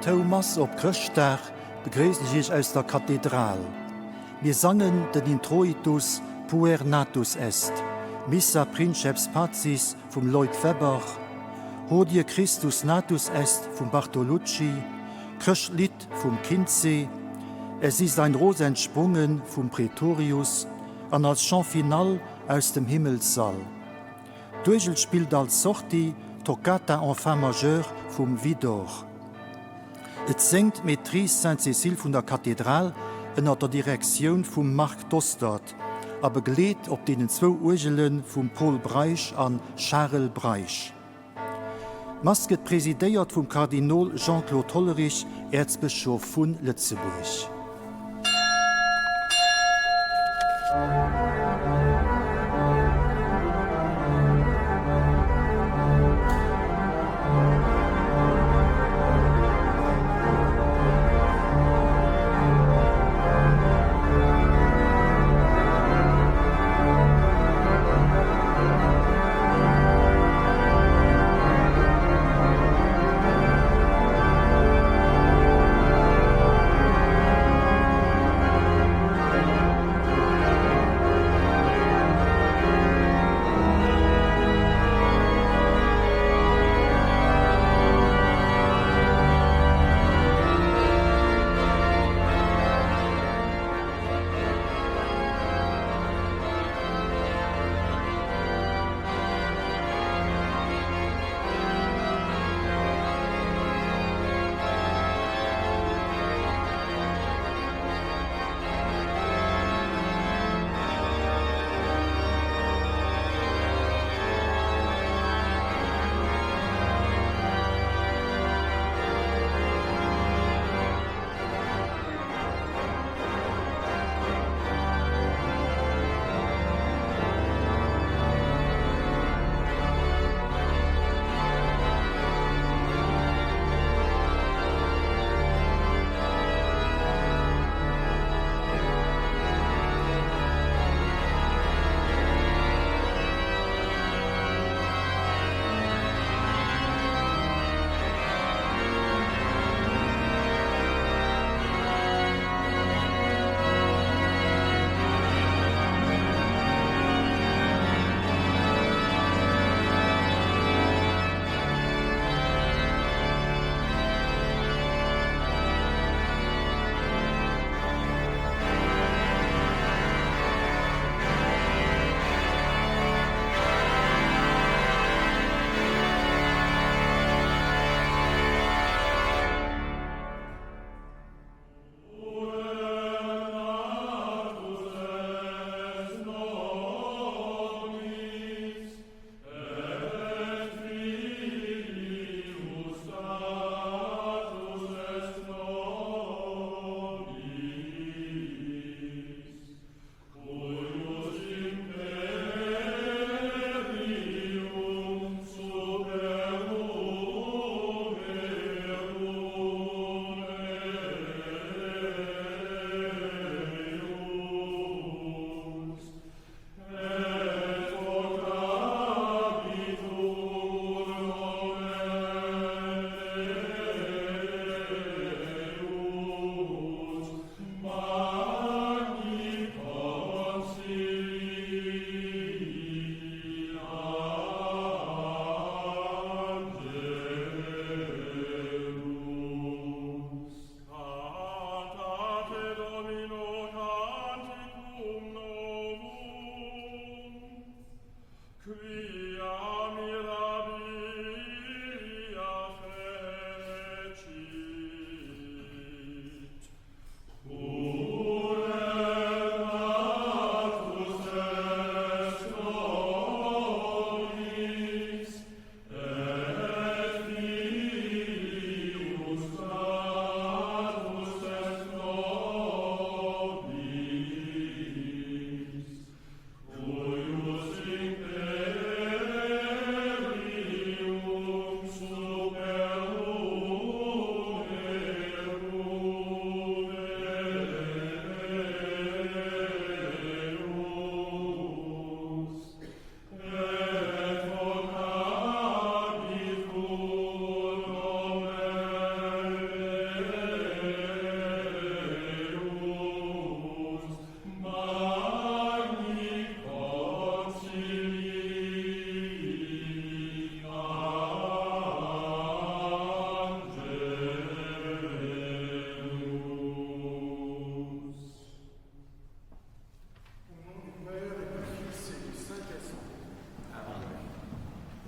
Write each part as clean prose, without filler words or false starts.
Thomas op Krchtdag begrüße ich aus der Kathedral. Wir sangen den Introitus Puer natus est, Missa princeps pacis vom Lloyd Webber, Hodie Christus natus est vom Bartolucci, Krchtlied vom Kindsee, Es ist ein Ros entsprungen vom Praetorius, an als Chant final aus dem Himmelssaal. Duegel spielt als Sortie Toccata en Fa majeur vom Vidor. Et singt Maîtrise Saint-Cécile von der Kathedral unter der Direktion von Marc Dostat, a begleet op denen 2 Urgelen von Paul Breich an Charles Breich. Masket präsidéiert vom Kardinal Jean-Claude Hollerich, Erzbischof von Lützeburg.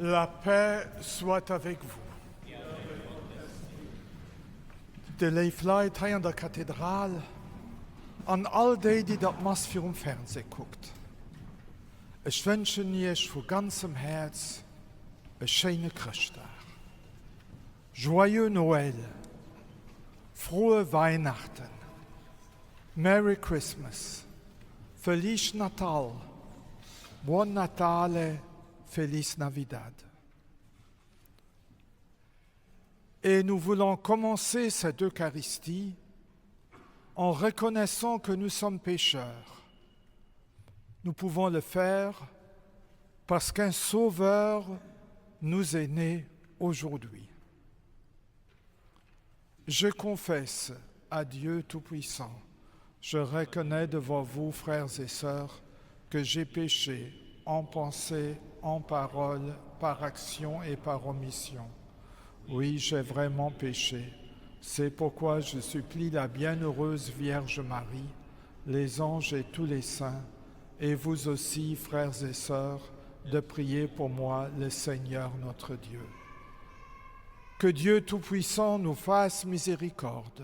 La paix soit avec vous. De Leifleit hier an der Kathedral, an all die das Mass für Fernsehen guckt. Ich wünsche euch von ganzem Herz ein schönes Christtag. Joyeux Noël, frohe Weihnachten, Merry Christmas, Feliz Natal, Buon Natale, Feliz Navidad. Et nous voulons commencer cette Eucharistie en reconnaissant que nous sommes pécheurs. Nous pouvons le faire parce qu'un Sauveur nous est né aujourd'hui. Je confesse à Dieu Tout-Puissant, je reconnais devant vous, frères et sœurs, que j'ai péché en pensée, en parole, par action et par omission. Oui, j'ai vraiment péché. C'est pourquoi je supplie la bienheureuse Vierge Marie, les anges et tous les saints, et vous aussi, frères et sœurs, de prier pour moi, le Seigneur notre Dieu. Que Dieu Tout-Puissant nous fasse miséricorde,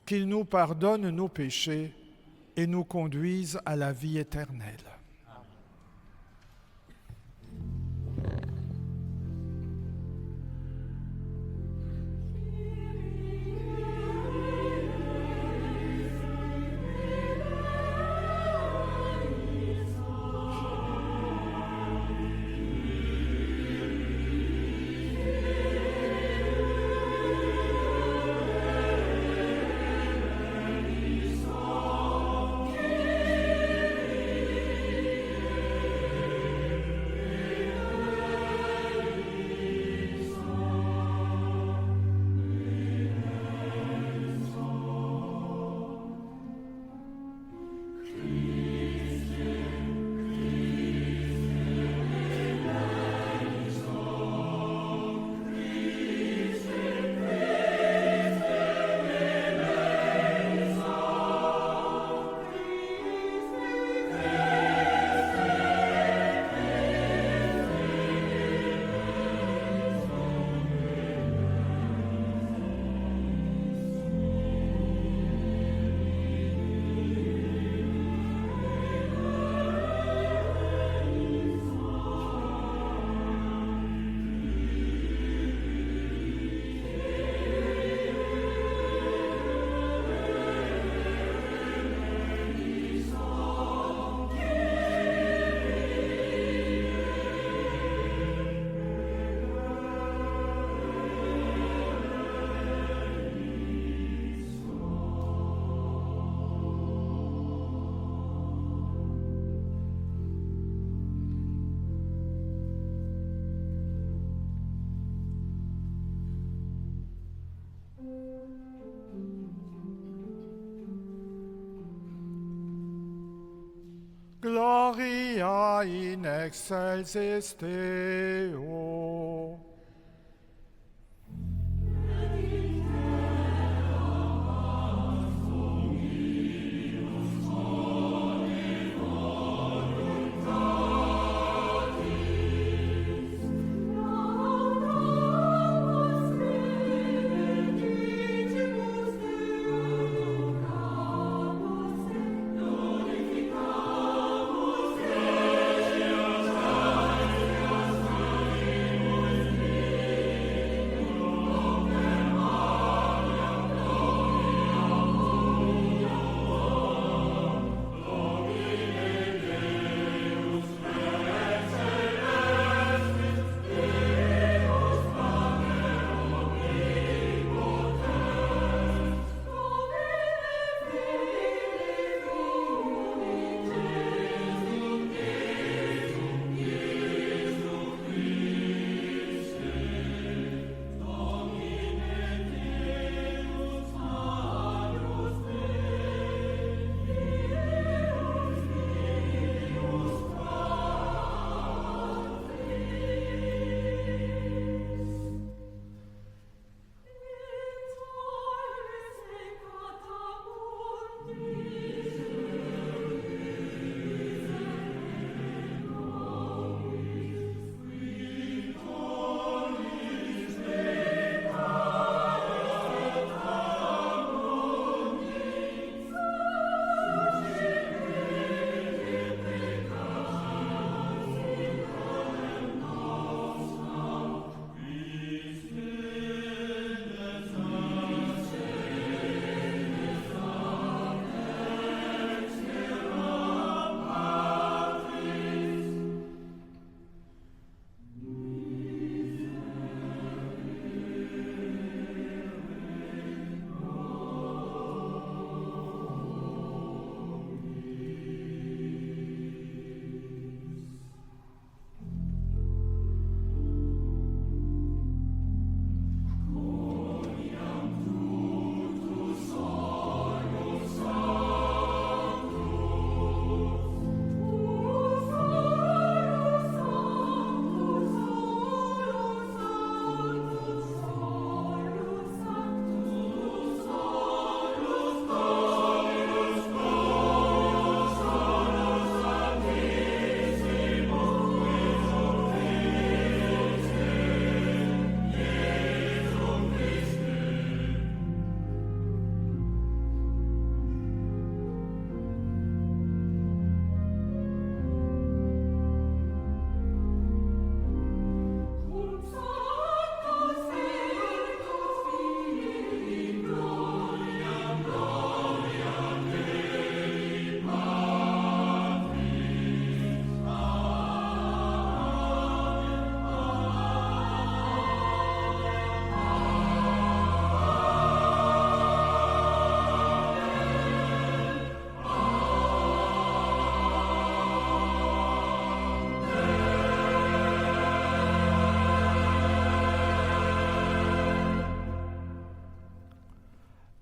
qu'il nous pardonne nos péchés et nous conduise à la vie éternelle. Gloria in excelsis Deo.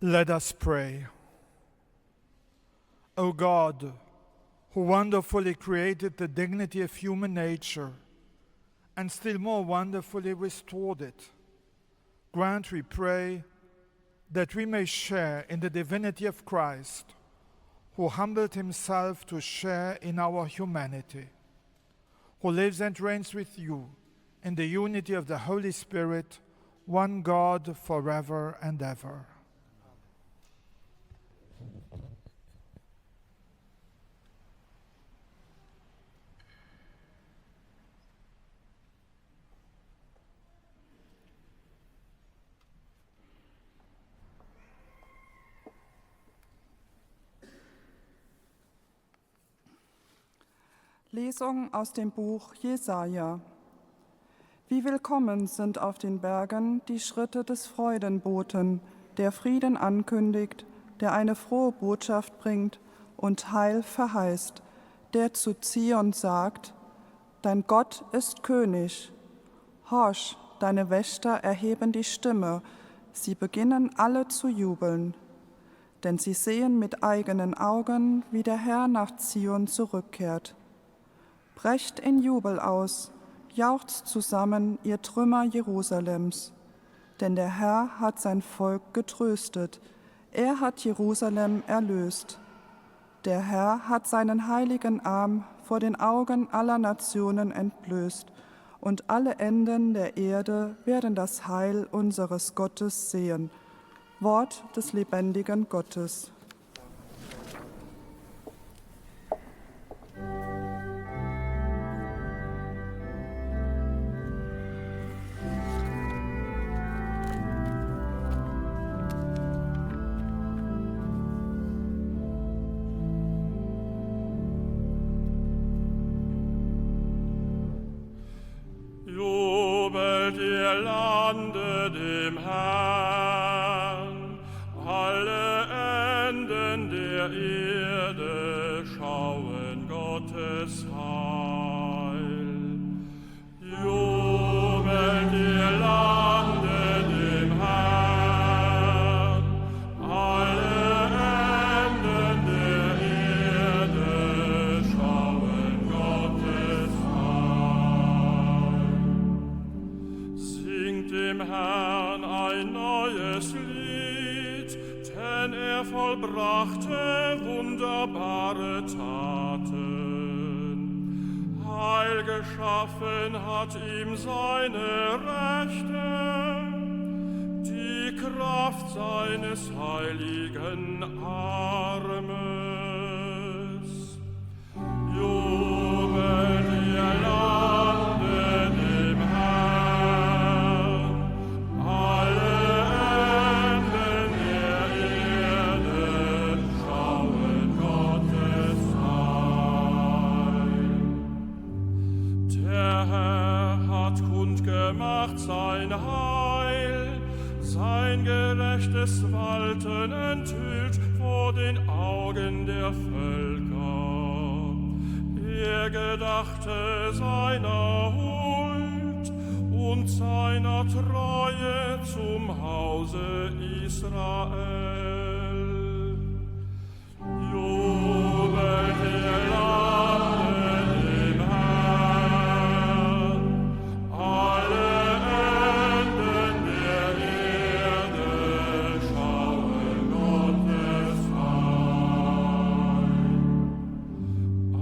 Let us pray. O God, who wonderfully created the dignity of human nature and still more wonderfully restored it, grant, we pray, that we may share in the divinity of Christ, who humbled himself to share in our humanity, who lives and reigns with you in the unity of the Holy Spirit, one God, forever and ever. Lesung aus dem Buch Jesaja. Wie willkommen sind auf den Bergen die Schritte des Freudenboten, der Frieden ankündigt, der eine frohe Botschaft bringt und Heil verheißt, der zu Zion sagt: Dein Gott ist König. Horch, deine Wächter erheben die Stimme, sie beginnen alle zu jubeln. Denn sie sehen mit eigenen Augen, wie der Herr nach Zion zurückkehrt. Brecht in Jubel aus, jauchzt zusammen, ihr Trümmer Jerusalems. Denn der Herr hat sein Volk getröstet, er hat Jerusalem erlöst. Der Herr hat seinen heiligen Arm vor den Augen aller Nationen entblößt, und alle Enden der Erde werden das Heil unseres Gottes sehen. Wort des lebendigen Gottes. Jubelt ihr Lande dem Herrn, alle Enden der Erde schauen Gottes Heil. Jubelt ihr Lande dem Herrn, alle Enden der Erde schauen Gottes Heil. Singt dem Herrn ein neues Lied, denn er vollbrachte wunderbare Taten. Heil geschaffen hat ihm seine Rechte, die Kraft seines heiligen Armes. Jubelt ihr Lande dem Herrn, alle Enden der Erde schauen Gottes Heil. Der Herr hat kundgemacht sein Heil, sein gerechtes Walten enthüllt vor den Augen der Völker. Er gedachte seiner Huld und seiner Treue zum Hause Israel. Jubelt ihr Lande dem Herrn, alle Enden der Erde schauen Gottes Heil.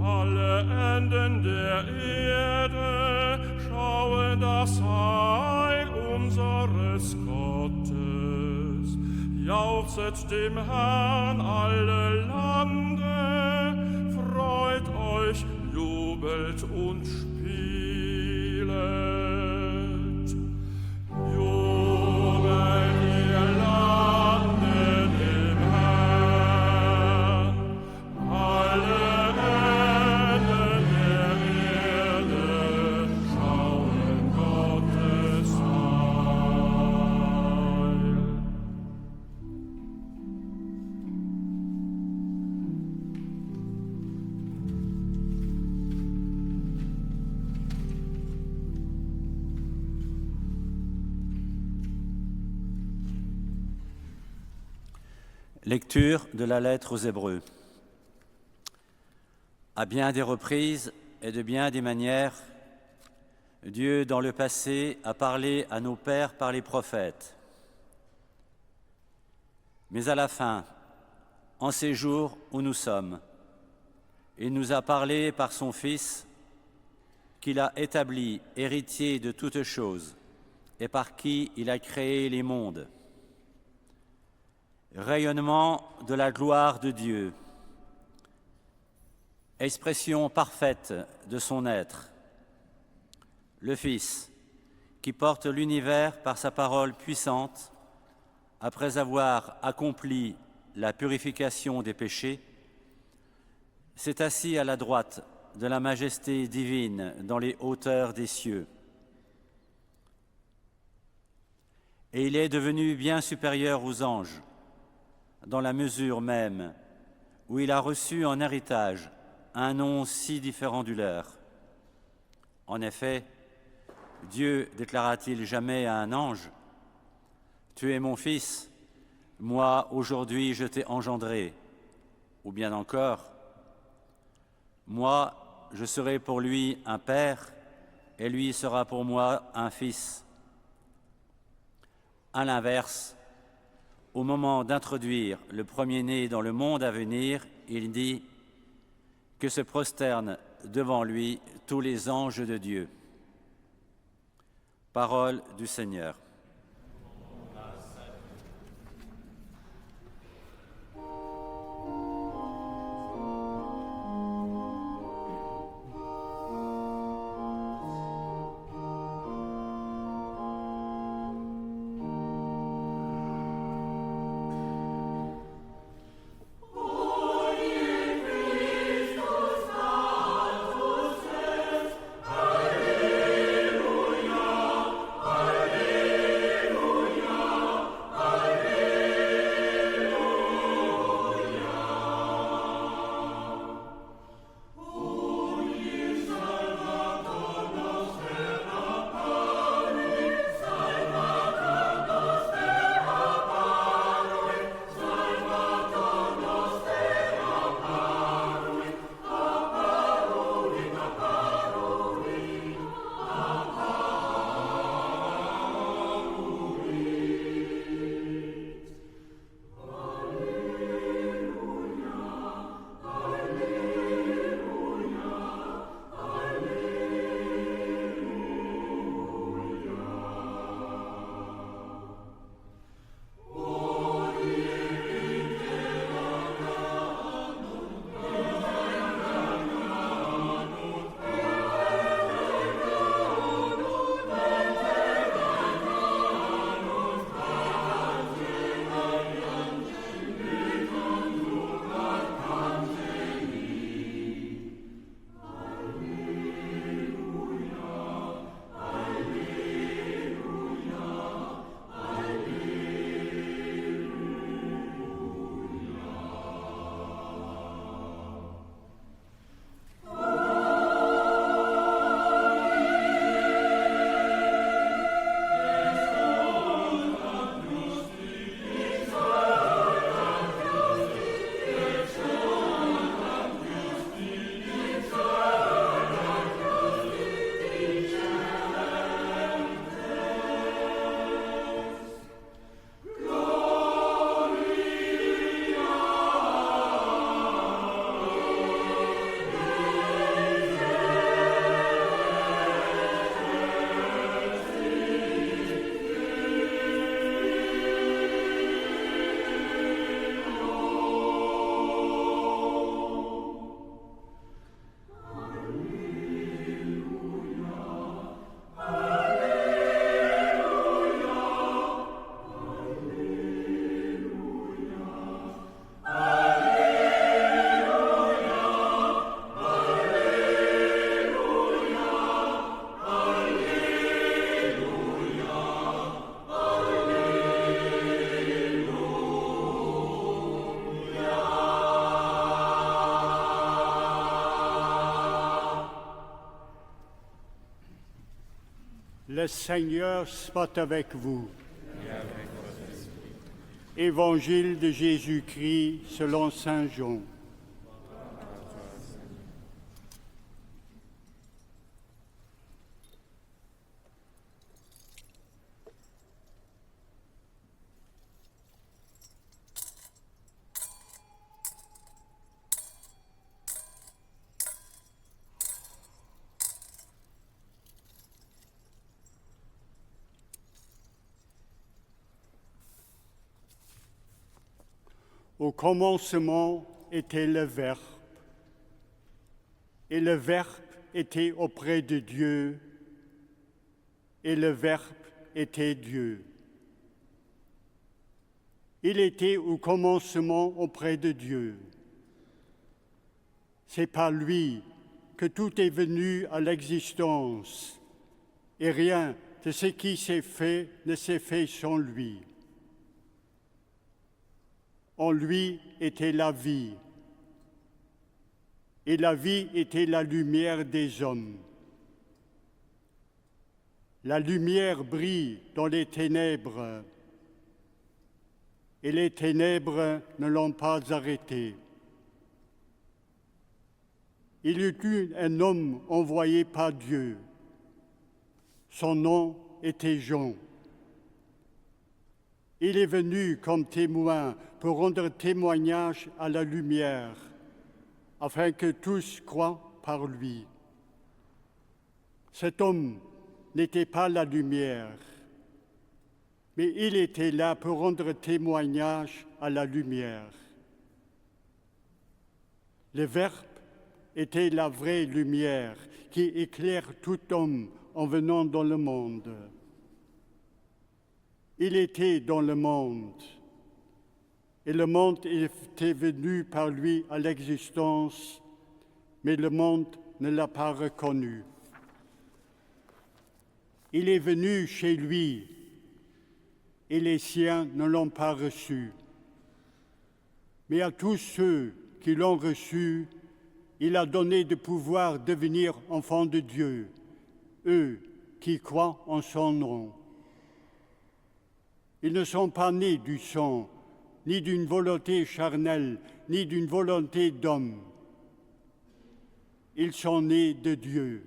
Alle Enden der Erde schauen das Heil unseres Gottes. Jauchzet dem Herrn alle Lande, freut euch, jubelt und spielet. Jubelt ihr Lande dem Herrn, alle Enden der Erde schauen Gottes Heil. Lecture de la lettre aux Hébreux. À bien des reprises et de bien des manières, Dieu, dans le passé, a parlé à nos pères par les prophètes. Mais à la fin, en ces jours où nous sommes, il nous a parlé par son Fils, qu'il a établi héritier de toutes choses et par qui il a créé les mondes. Rayonnement de la gloire de Dieu, expression parfaite de son être, le Fils qui porte l'univers par sa parole puissante, après avoir accompli la purification des péchés, s'est assis à la droite de la majesté divine dans les hauteurs des cieux. Et il est devenu bien supérieur aux anges, dans la mesure même où il a reçu en héritage un nom si différent du leur. En effet, Dieu déclara-t-il jamais à un ange : « Tu es mon fils, moi aujourd'hui je t'ai engendré », ou bien encore : « Moi je serai pour lui un père et lui sera pour moi un fils ». À l'inverse, au moment d'introduire le premier-né dans le monde à venir, il dit que se prosternent devant lui tous les anges de Dieu. Parole du Seigneur. Le Seigneur soit avec vous. Évangile de Jésus-Christ selon saint Jean. Au commencement était le Verbe, et le Verbe était auprès de Dieu, et le Verbe était Dieu. Il était au commencement auprès de Dieu. C'est par lui que tout est venu à l'existence, et rien de ce qui s'est fait ne s'est fait sans lui. En lui était la vie, et la vie était la lumière des hommes. La lumière brille dans les ténèbres, et les ténèbres ne l'ont pas arrêtée. Il y eut un homme envoyé par Dieu. Son nom était Jean. Il est venu comme témoin pour rendre témoignage à la lumière, afin que tous croient par lui. Cet homme n'était pas la lumière, mais il était là pour rendre témoignage à la lumière. Le Verbe était la vraie lumière qui éclaire tout homme en venant dans le monde. Il était dans le monde, et le monde était venu par lui à l'existence, mais le monde ne l'a pas reconnu. Il est venu chez lui, et les siens ne l'ont pas reçu. Mais à tous ceux qui l'ont reçu, il a donné de pouvoir devenir enfants de Dieu, eux qui croient en son nom. Ils ne sont pas nés du sang, ni d'une volonté charnelle, ni d'une volonté d'homme. Ils sont nés de Dieu.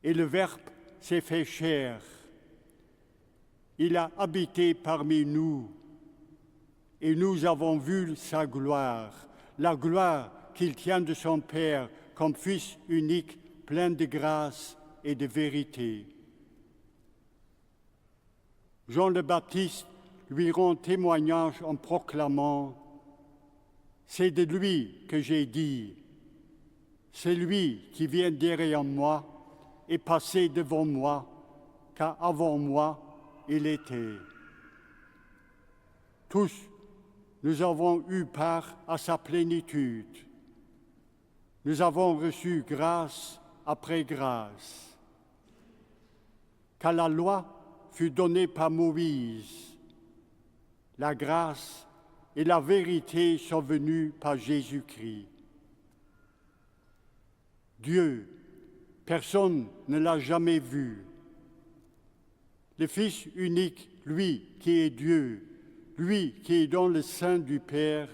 Et le Verbe s'est fait chair. Il a habité parmi nous, et nous avons vu sa gloire, la gloire qu'il tient de son Père comme Fils unique, plein de grâce et de vérité. Jean le Baptiste lui rend témoignage en proclamant « C'est de lui que j'ai dit, c'est lui qui vient derrière moi et passé devant moi, car avant moi il était. » Tous, nous avons eu part à sa plénitude. Nous avons reçu grâce après grâce. Car la loi fut donnée par Moïse, la grâce et la vérité sont venues par Jésus-Christ. Dieu, personne ne l'a jamais vu. Le Fils unique, lui qui est Dieu, lui qui est dans le sein du Père,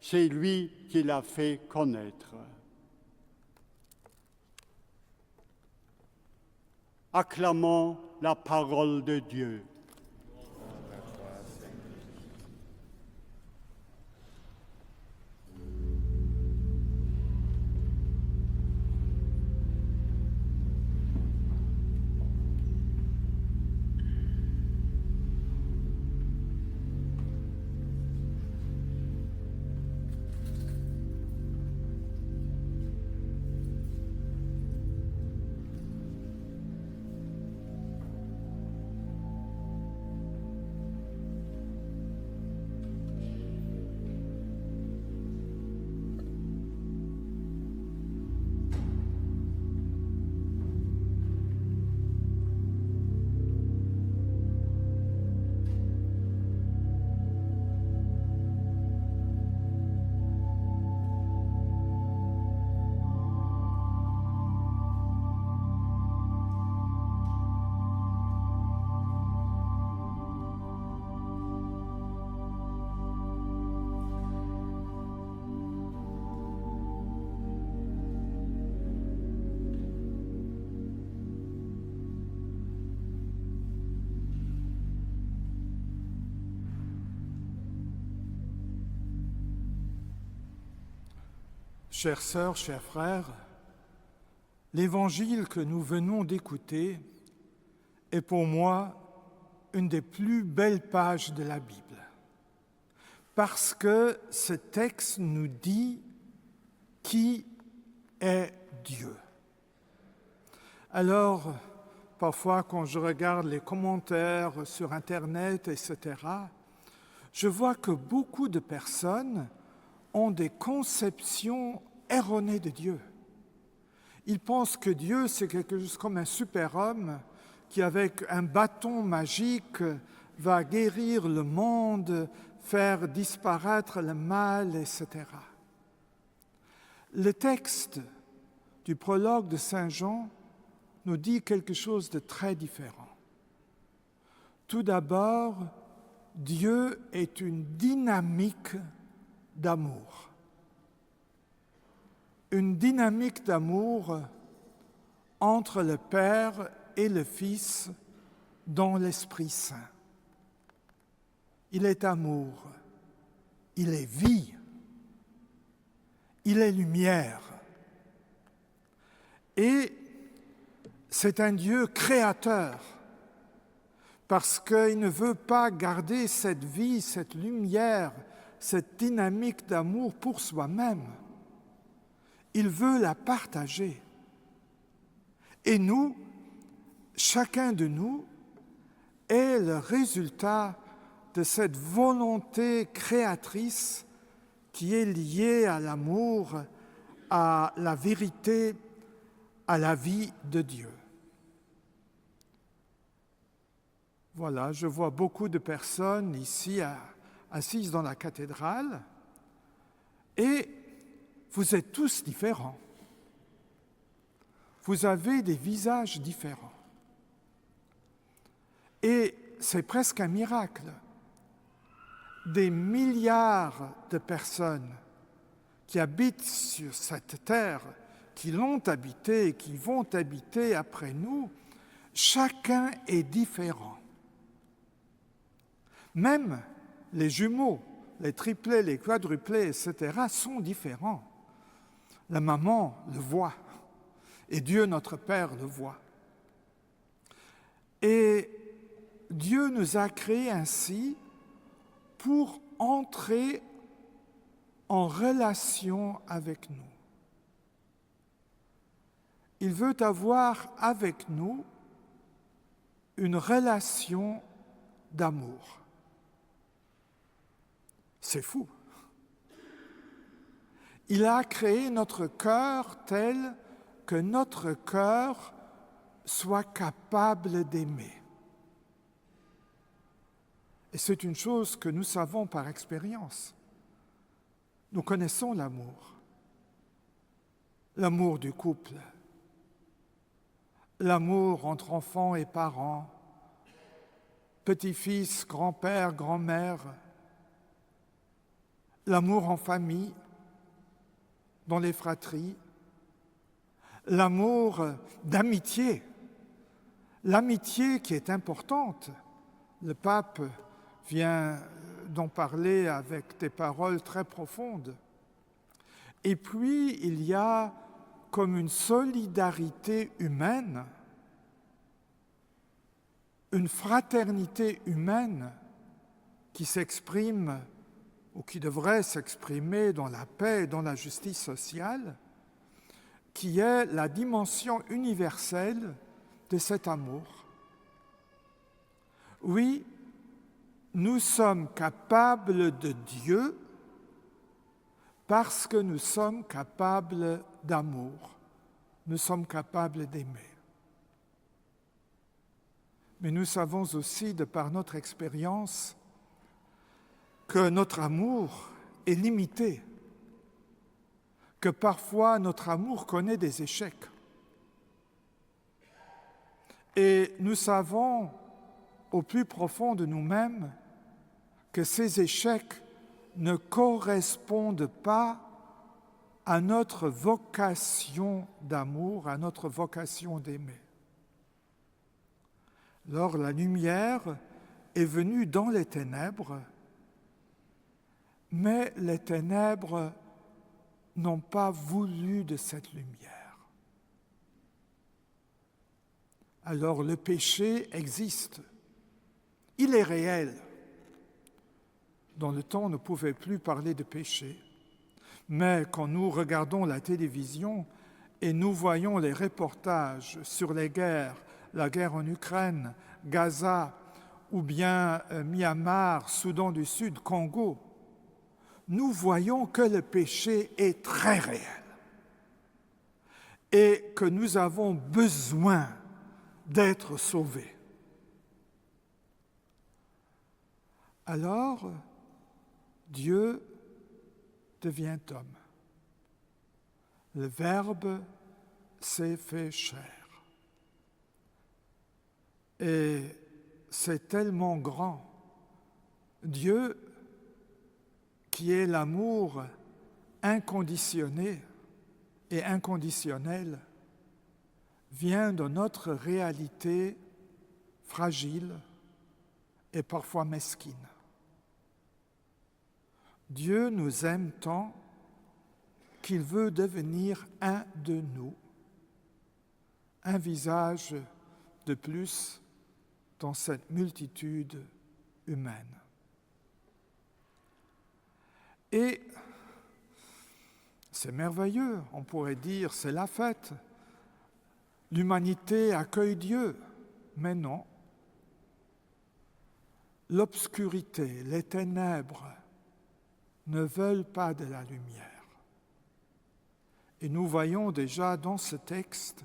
c'est lui qui l'a fait connaître. Acclamons la parole de Dieu. Chères sœurs, chers frères, l'évangile que nous venons d'écouter est pour moi une des plus belles pages de la Bible, parce que ce texte nous dit qui est Dieu. Alors, parfois quand je regarde les commentaires sur Internet, etc., je vois que beaucoup de personnes ont des conceptions erronées de Dieu. Ils pensent que Dieu, c'est quelque chose comme un super-homme qui, avec un bâton magique, va guérir le monde, faire disparaître le mal, etc. Le texte du prologue de Saint Jean nous dit quelque chose de très différent. Tout d'abord, Dieu est une dynamique d'amour. Une dynamique d'amour entre le Père et le Fils dans l'Esprit Saint. Il est amour, il est vie, il est lumière. Et c'est un Dieu créateur, parce qu'il ne veut pas garder cette vie, cette lumière, cette dynamique d'amour pour soi-même. Il veut la partager. Et nous, chacun de nous, est le résultat de cette volonté créatrice qui est liée à l'amour, à la vérité, à la vie de Dieu. Voilà, je vois beaucoup de personnes ici assises dans la cathédrale et vous êtes tous différents. Vous avez des visages différents. Et c'est presque un miracle. Des milliards de personnes qui habitent sur cette terre, qui l'ont habitée et qui vont habiter après nous, chacun est différent. Même les jumeaux, les triplés, les quadruplés, etc., sont différents. La maman le voit, et Dieu notre Père le voit. Et Dieu nous a créés ainsi pour entrer en relation avec nous. Il veut avoir avec nous une relation d'amour. C'est fou. Il a créé notre cœur tel que notre cœur soit capable d'aimer. Et c'est une chose que nous savons par expérience. Nous connaissons l'amour. L'amour du couple. L'amour entre enfants et parents. Petits-fils, grand-père, grand-mère. L'amour en famille, dans les fratries, l'amour d'amitié, l'amitié qui est importante. Le pape vient d'en parler avec des paroles très profondes. Et puis, il y a comme une solidarité humaine, une fraternité humaine qui s'exprime ou qui devrait s'exprimer dans la paix et dans la justice sociale, qui est la dimension universelle de cet amour. Oui, nous sommes capables de Dieu parce que nous sommes capables d'amour, nous sommes capables d'aimer. Mais nous savons aussi, de par notre expérience, que notre amour est limité, que parfois notre amour connaît des échecs. Et nous savons au plus profond de nous-mêmes que ces échecs ne correspondent pas à notre vocation d'amour, à notre vocation d'aimer. Alors la lumière est venue dans les ténèbres, mais les ténèbres n'ont pas voulu de cette lumière. Alors le péché existe. Il est réel. Dans le temps, on ne pouvait plus parler de péché. Mais quand nous regardons la télévision et nous voyons les reportages sur les guerres, la guerre en Ukraine, Gaza, ou bien Myanmar, Soudan du Sud, Congo, nous voyons que le péché est très réel et que nous avons besoin d'être sauvés. Alors, Dieu devient homme. Le Verbe s'est fait chair. Et c'est tellement grand. Dieu, qui est l'amour inconditionné et inconditionnel, vient de notre réalité fragile et parfois mesquine. Dieu nous aime tant qu'il veut devenir un de nous, un visage de plus dans cette multitude humaine. Et c'est merveilleux, on pourrait dire, c'est la fête. L'humanité accueille Dieu, mais non. L'obscurité, les ténèbres ne veulent pas de la lumière. Et nous voyons déjà dans ce texte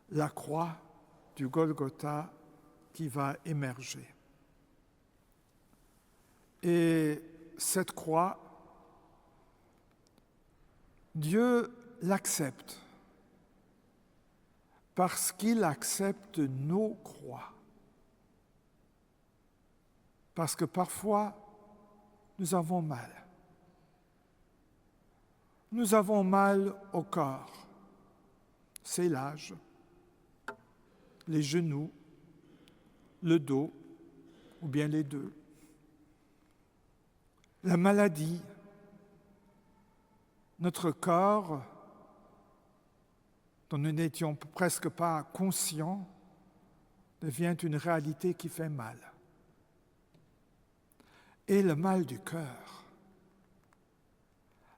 la croix du Golgotha qui va émerger. Et cette croix, Dieu l'accepte parce qu'il accepte nos croix. Parce que parfois, nous avons mal. Nous avons mal au corps. C'est l'âge, les genoux, le dos, ou bien les deux. La maladie, notre corps, dont nous n'étions presque pas conscients, devient une réalité qui fait mal. Et le mal du cœur,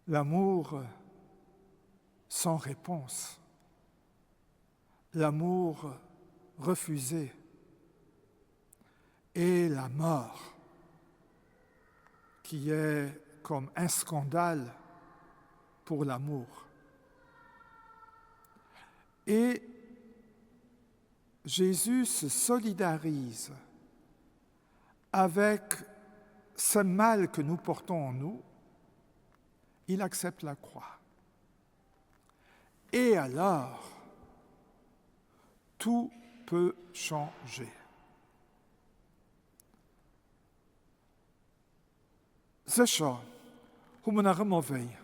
l'amour sans réponse, l'amour refusé et la mort qui est comme un scandale pour l'amour. Et Jésus se solidarise avec ce mal que nous portons en nous. Il accepte la croix. Et alors, tout peut changer. Sicher, hoe we naar hem wei.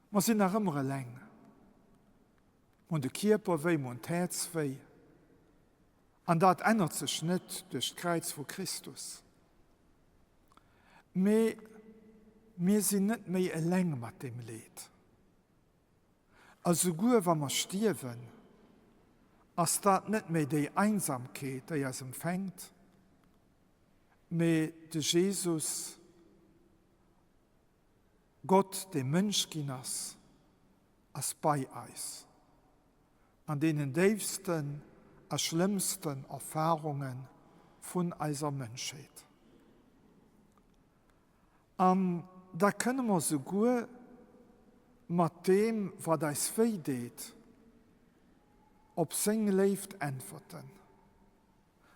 Maar ze naar hem alleen. Want de Körper wei, want Herz wei. En dat ändert sich nicht durch das Kreuz von Christus. Aber wir sind nicht mehr allein mit dem Leid. Also gut, wenn wir sterben, ist das nicht mehr die Einsamkeit, die es empfängt, aber der Jesus, Gott, der Mensch ist bei uns. An den tiefsten, schlimmsten Erfahrungen von unserer Menschheit. Da können wir so gut mit dem, was uns wehdet, auf sein Leben antworten.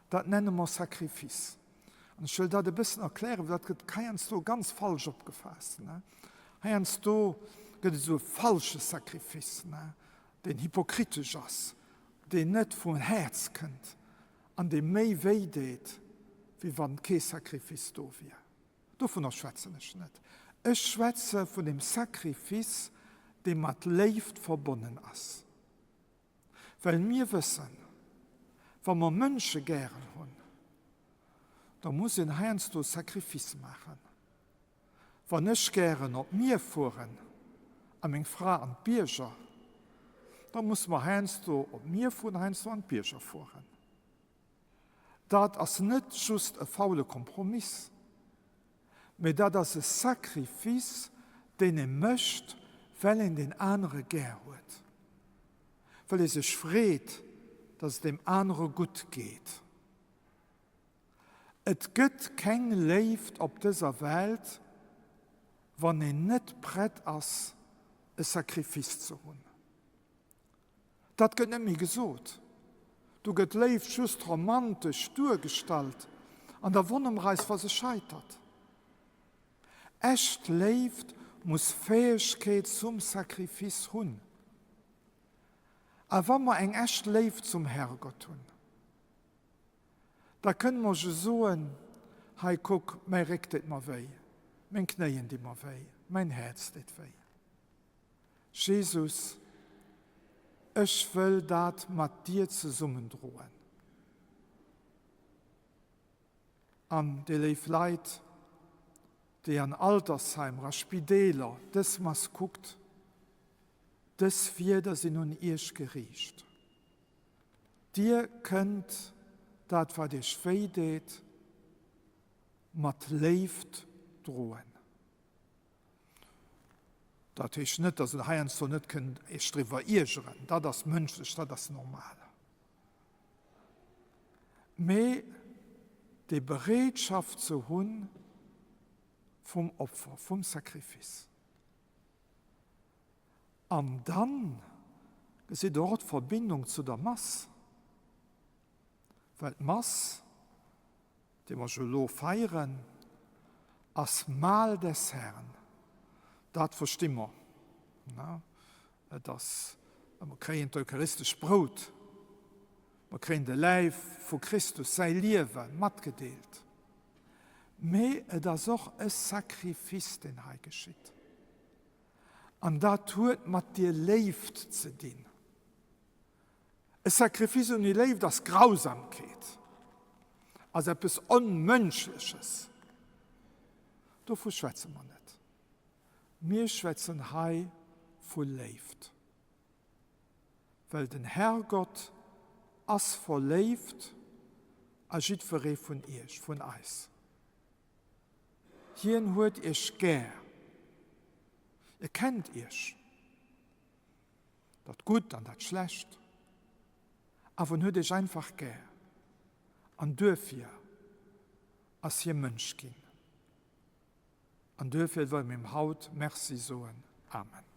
Das nennen wir Sacrifice. Und ich will das ein bisschen erklären, weil das kann so ganz falsch aufgefasst. Ne? Hier gibt es so falsche Sacrifice, ne? Den hypokritisch ist, den nicht vom Herz kennt, an dem mehr wehdet, wie wenn kein Sacrifice da wäre. Davon schwätze ich nicht. Ich schwätze von dem Sacrifice, dem mit Leben verbunden ist. Weil wir wissen, wenn wir Menschen gern haben, dann muss ein Heinz das Sacrifice machen. Wenn ich gern auf mir fahren, an eng Fra an Bierger, da muss man heinst du op mir vun heinst du an Bierger fuhren. Dat ass net just e faule Kompromiss, me dat ass e Sakrifis, den mëcht, well en den andere gär huet. Weil sech freet, dass es dem andere gut geht. Et gëtt keng Leift op dieser Welt, wann net brett ass e Sakrifis zu hunn. Dat gëtt nemmi gesot. Du gëtt Leift just romantisch durchgestalt, an der Wonnemreis was se scheitert. Echt Leift muss Fähigkeit zum Sakrifis hunn. A wann man eng echt Leift zum Herrgott hunn. Da können wir soen, hei guck, mei Reck dit ma wei, mein Kneien di ma wei, mein Herz dit wei. Jesus, ich will dat mat dir zusammen drohen. An de Leif Leid, die an Altersheim, Spideler, des mas guckt, des wir, das sie nun irsch geriecht. Dir könnt, dat war dich feidet, mat leeft drohen. Dat ist nicht, dass du so nicht könnt, ich drüber irren, da das menschlich, da das normal. Me die Bereitschaft zu hun vom Opfer, vom Sakrifis. Und dann ist dort Verbindung zu der Masse. Weil die Masse, die wir schon feiern, als Mahl des Herrn, das verstehen wir. Ja, wir kriegen eucharistisch Brot, wir kriegen den Leib von Christus, sein Leben, mitgedeelt. Aber das ist auch ein Sakrifis, den er geschieht. Und da tut mit dir lebt zu dienen. Ein Sakrifis und die lebt das Grausamkeit. Also etwas Unmenschliches. Davon schwätzen wir nicht. Wir schwätzen hei von lebt. Weil den Herrgott as verlebt, agit verre von ihr, von Eis. Hier hört ihr gern. Ihr kennt ihr. Das gut und das schlecht. Aber hört ihr einfach gern. Und dürft ihr, als ihr Mensch gehen. Und dürft ihr mit dem Haut Merci sagen. Amen.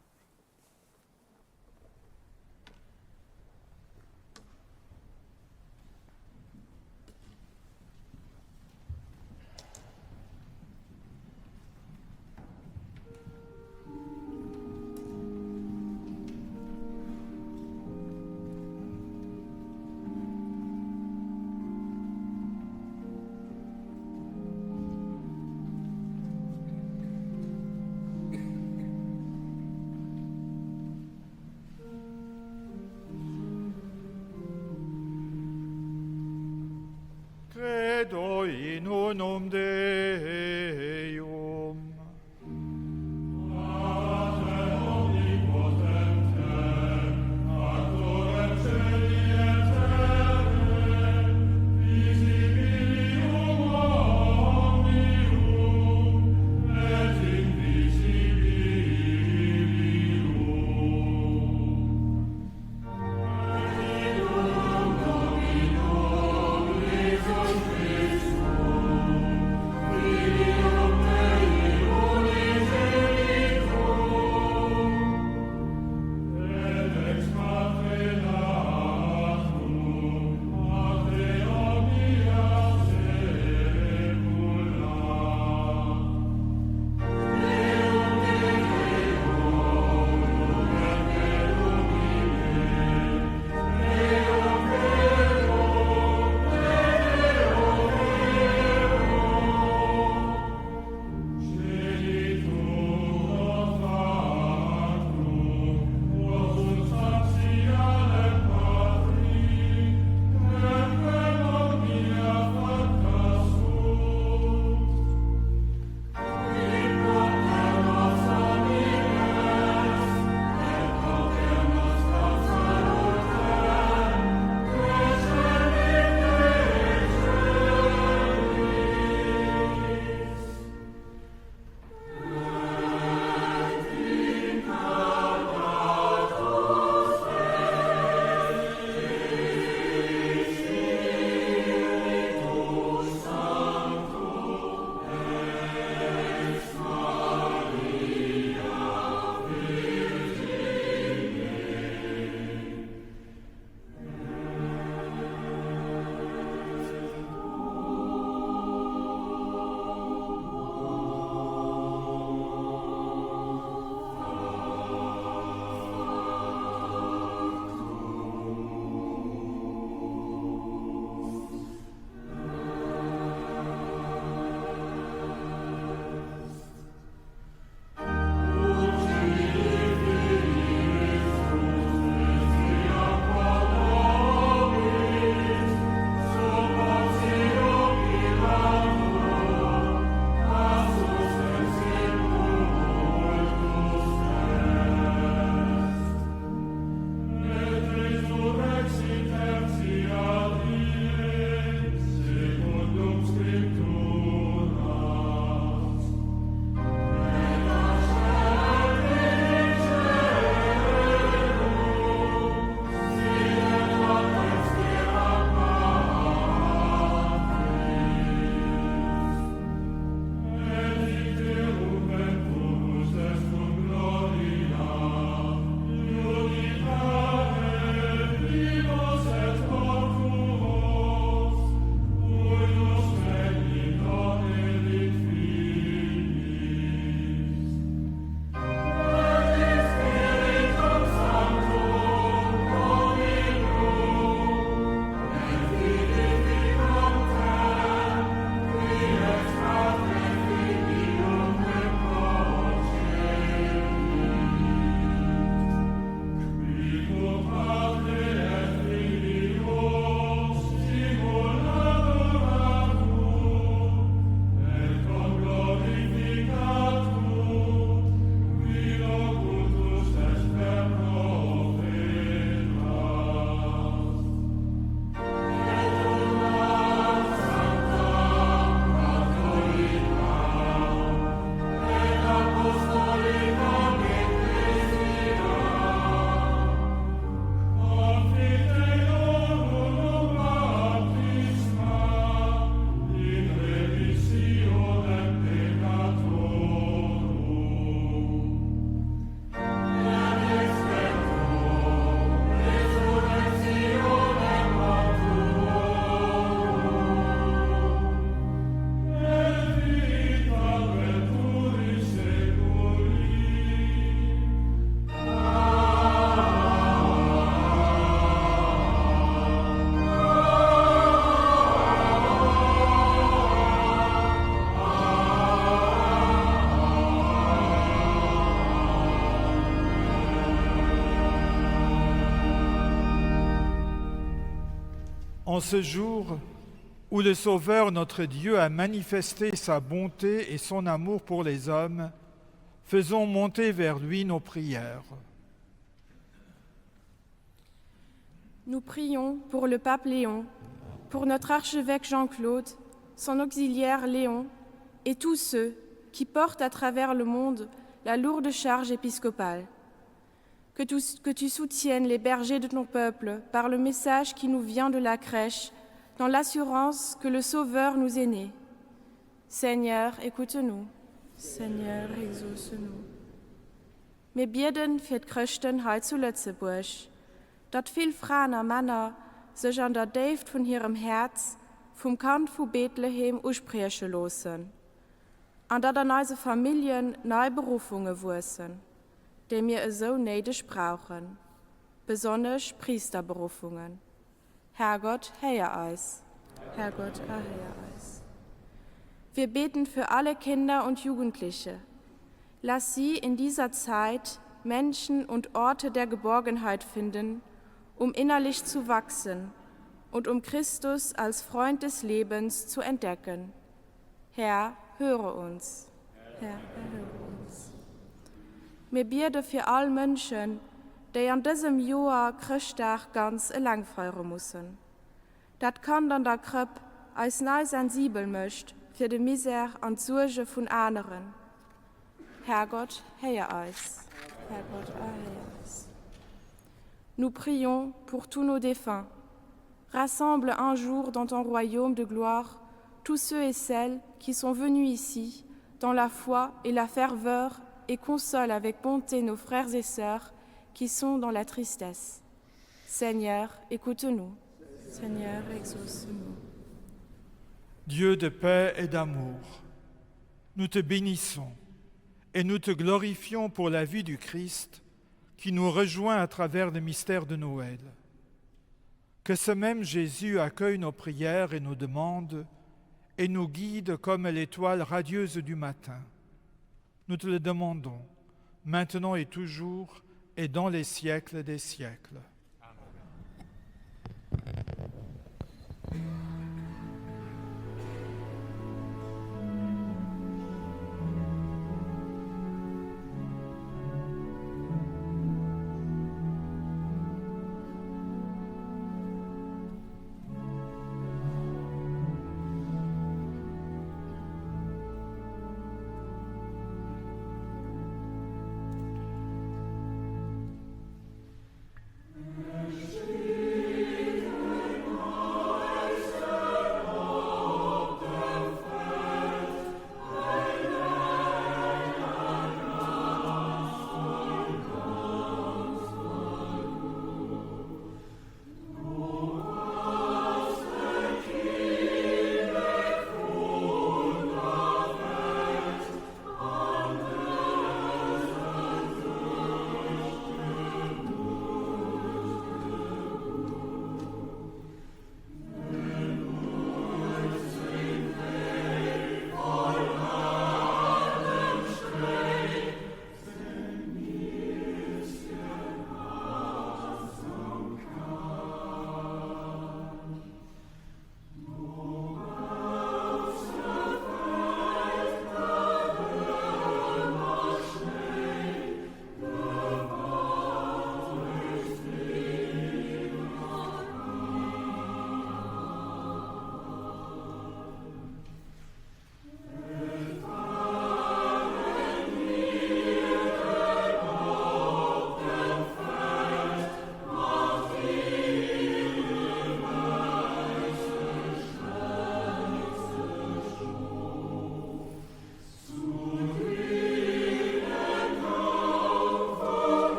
Credo in unum Deum. Amen. En ce jour où le Sauveur, notre Dieu, a manifesté sa bonté et son amour pour les hommes, faisons monter vers lui nos prières. Nous prions pour le pape Léon, pour notre archevêque Jean-Claude, son auxiliaire Léon, et tous ceux qui portent à travers le monde la lourde charge épiscopale. Que tu soutiennes les bergers de ton peuple par le message qui nous vient de la crèche, dans l'assurance que le Sauveur nous est né. Seigneur, écoute-nous. Seigneur, exauce-nous. Wir beten für die Christen heute zu Lützeburg, dat viel Frauen Männer sich an der Deft von ihrem Herz vom Kant von Bethlehem aussprechen lassen, und dat an unsere Familien neue Berufungen wurden, die wir so nötig brauchen, besonders Priesterberufungen. Herrgott, heia uns. Herrgott, erheia uns. Wir beten für alle Kinder und Jugendliche. Lass sie in dieser Zeit Menschen und Orte der Geborgenheit finden, um innerlich zu wachsen und um Christus als Freund des Lebens zu entdecken. Herr, höre uns. Herr, erhöre uns. Wir beten für alle Menschen, die an diesem Jahr Christtag ganz lang feiern müssen. Das kann dann der Kripp als neu sensibel möcht für die Misere und Sorge von anderen. Herrgott, heia uns. Herrgott, erheia uns. Nous prions pour tous nos défunts. Rassemble un jour dans ton royaume de gloire tous ceux et celles qui sont venus ici dans la foi et la ferveur et console avec bonté nos frères et sœurs qui sont dans la tristesse. Seigneur, écoute-nous. Seigneur, exauce-nous. Dieu de paix et d'amour, nous te bénissons et nous te glorifions pour la vie du Christ qui nous rejoint à travers le mystère de Noël. Que ce même Jésus accueille nos prières et nos demandes et nous guide comme l'étoile radieuse du matin. Nous te le demandons, maintenant et toujours, et dans les siècles des siècles.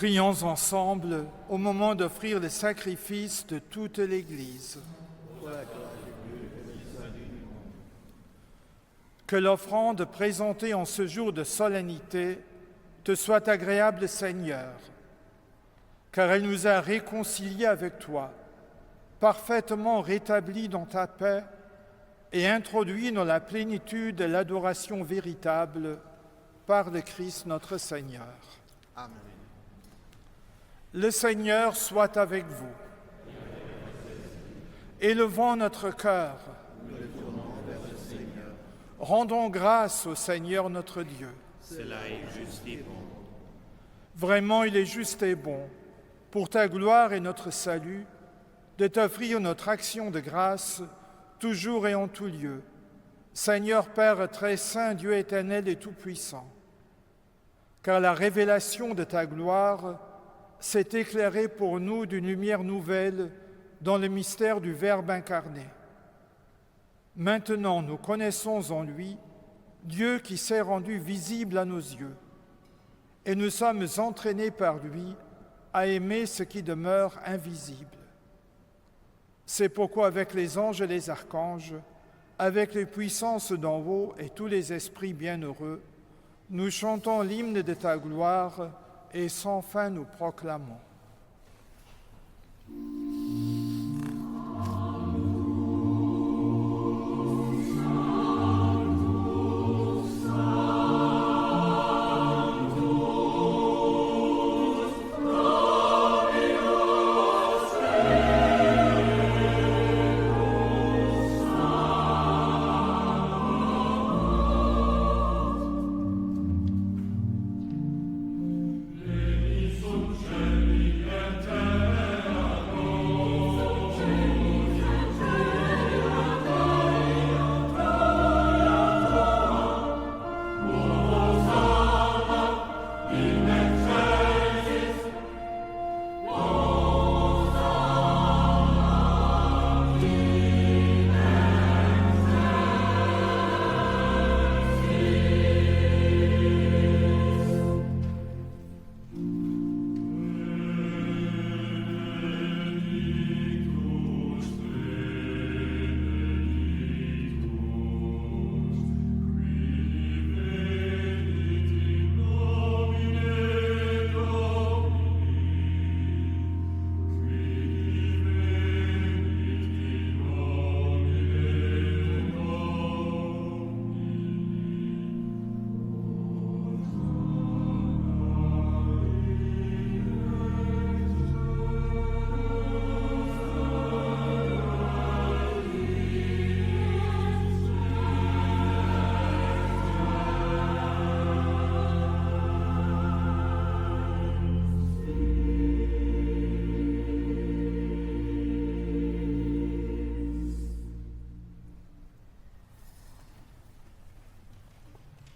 Prions ensemble au moment d'offrir le sacrifice de toute l'Église. Que l'offrande présentée en ce jour de solennité te soit agréable, Seigneur, car elle nous a réconciliés avec toi, parfaitement rétablis dans ta paix et introduits dans la plénitude de l'adoration véritable par le Christ notre Seigneur. Amen. Le Seigneur soit avec vous. Élevons notre cœur. Rendons grâce au Seigneur notre Dieu. Cela est juste et bon. Vraiment, il est juste et bon, pour ta gloire et notre salut, de t'offrir notre action de grâce, toujours et en tout lieu. Seigneur Père très saint, Dieu éternel et tout-puissant, car la révélation de ta gloire s'est éclairée pour nous d'une lumière nouvelle dans le mystère du Verbe incarné. Maintenant, nous connaissons en lui Dieu qui s'est rendu visible à nos yeux, et nous sommes entraînés par lui à aimer ce qui demeure invisible. C'est pourquoi avec les anges et les archanges, avec les puissances d'en haut et tous les esprits bienheureux, nous chantons l'hymne de ta gloire et sans fin nous proclamons.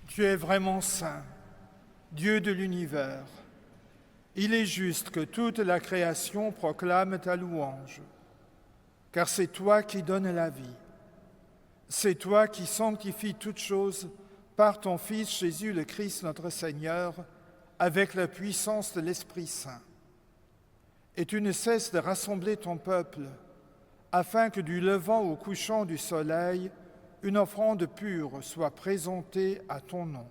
Tu es vraiment saint, Dieu de l'univers. Il est juste que toute la création proclame ta louange, car c'est toi qui donnes la vie. C'est toi qui sanctifies toutes choses par ton Fils Jésus le Christ notre Seigneur, avec la puissance de l'Esprit Saint. Et tu ne cesses de rassembler ton peuple, afin que du levant au couchant du soleil, une offrande pure soit présentée à ton nom.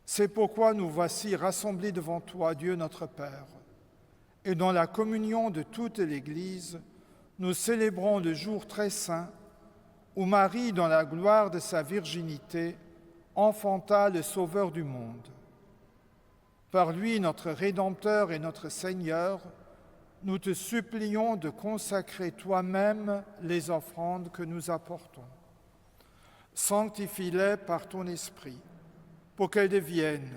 C'est pourquoi nous voici rassemblés devant toi, Dieu notre Père, et dans la communion de toute l'Église, nous célébrons le jour très saint où Marie, dans la gloire de sa virginité, enfanta le Sauveur du monde. Par lui, notre Rédempteur et notre Seigneur, nous te supplions de consacrer toi-même les offrandes que nous apportons. Sanctifie-les par ton Esprit, pour qu'elles deviennent